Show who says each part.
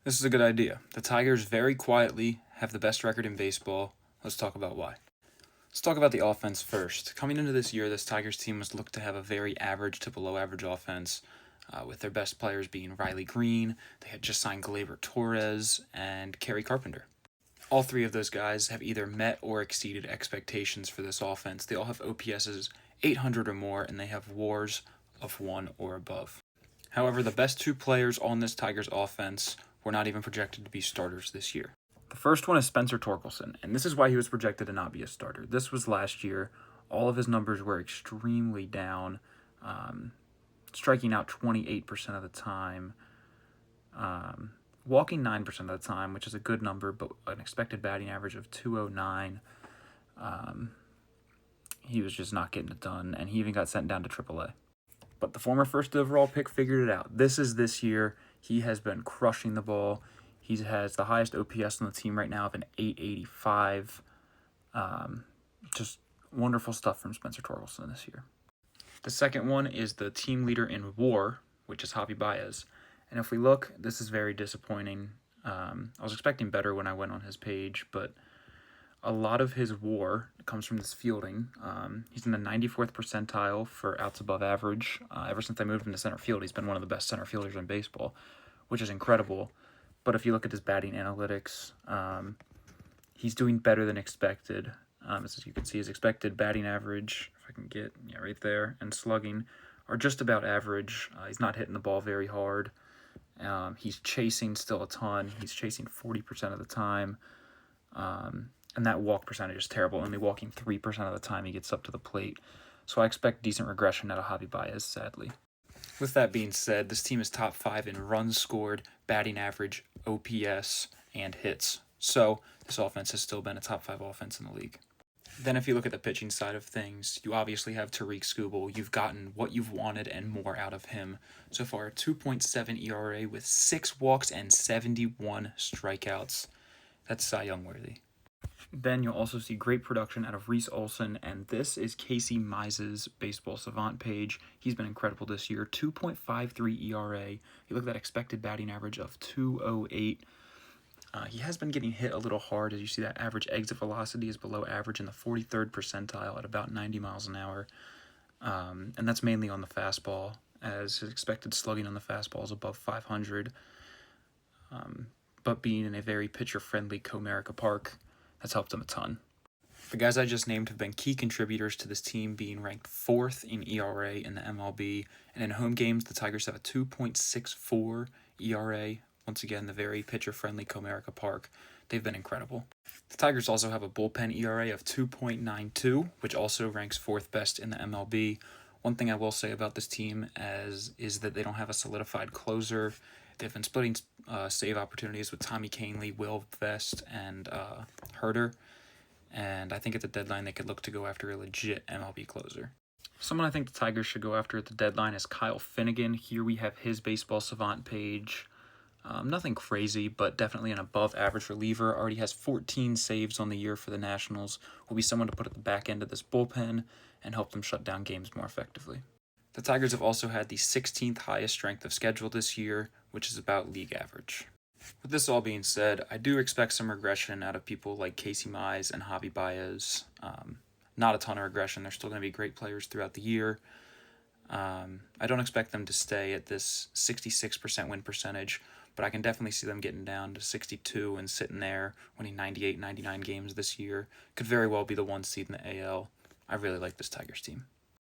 Speaker 1: This is a good idea. The Tigers very quietly have the best record in baseball. Let's talk about why. Let's talk about the offense first. Coming into this year, this Tigers team was looked to have a very average to below average offense, with their best players being Riley Green. They had just signed Gleyber Torres and Kerry Carpenter. All three of those guys have either met or exceeded expectations for this offense. They all have OPSs 800 or more, and they have WARs of 1 or above. However, the best two players on this Tigers offense were not even projected to be starters this year. The first one is Spencer Torkelson, and this is why he was projected to not be a starter. This was last year. All of his numbers were extremely down, striking out 28% of the time, walking 9% of the time, which is a good number, but an expected batting average of 209. He was just not getting it done, and he even got sent down to AAA. But the former first overall pick figured it out. This year. He has been crushing the ball. He has the highest OPS on the team right now of an 885. Just wonderful stuff from Spencer Torkelson this year. The second one is the team leader in WAR, which is Javi Baez. And if we look, this is very disappointing. I was expecting better when I went on his page, but a lot of his WAR comes from this fielding. He's in the 94th percentile for outs above average. Ever since I moved him to center field, he's been one of the best center fielders in baseball, which is incredible. But if you look at his batting analytics, he's doing better than expected. As you can see, his expected batting average, if I can get right there, and slugging are just about average. He's not hitting the ball very hard. He's chasing still a ton. He's chasing 40% of the time. And that walk percentage is terrible, only walking 3% of the time he gets up to the plate. So I expect decent regression out of Javi Baez, sadly. With that being said, this team is top 5 in runs scored, batting average, OPS, and hits. So this offense has still been a top 5 offense in the league. Then if you look at the pitching side of things, you obviously have Tarik Skubal. You've gotten what you've wanted and more out of him. So far, a 2.7 ERA with 6 walks and 71 strikeouts. That's Cy Young worthy. Then you'll also see great production out of Reese Olson, and this is Casey Mize's Baseball Savant page. He's been incredible this year. 2.53 ERA. You look at that expected batting average of 208. He has been getting hit a little hard. As you see, that average exit velocity is below average in the 43rd percentile at about 90 miles an hour. And that's mainly on the fastball, as his expected slugging on the fastball is above 500. But being in a very pitcher-friendly Comerica Park, that's helped him a ton. The guys I just named have been key contributors to this team, being ranked 4th in ERA in the MLB. And in home games, the Tigers have a 2.64 ERA. Once again, the very pitcher-friendly Comerica Park. They've been incredible. The Tigers also have a bullpen ERA of 2.92, which also ranks 4th best in the MLB. One thing I will say about this team is that they don't have a solidified closer. They've been splitting save opportunities with Tommy Kahnle, Will Vest, and Herder. And I think at the deadline they could look to go after a legit MLB closer. Someone I think the Tigers should go after at the deadline is Kyle Finnegan. Here we have his Baseball Savant page. Nothing crazy, but definitely an above-average reliever. Already has 14 saves on the year for the Nationals. Will be someone to put at the back end of this bullpen and help them shut down games more effectively. The Tigers have also had the 16th highest strength of schedule this year, which is about league average. With this all being said, I do expect some regression out of people like Casey Mize and Javi Baez. Not a ton of regression. They're still going to be great players throughout the year. I don't expect them to stay at this 66% win percentage, but I can definitely see them getting down to 62 and sitting there, winning 98, 99 games this year. Could very well be the 1 seed in the AL. I really like this Tigers team.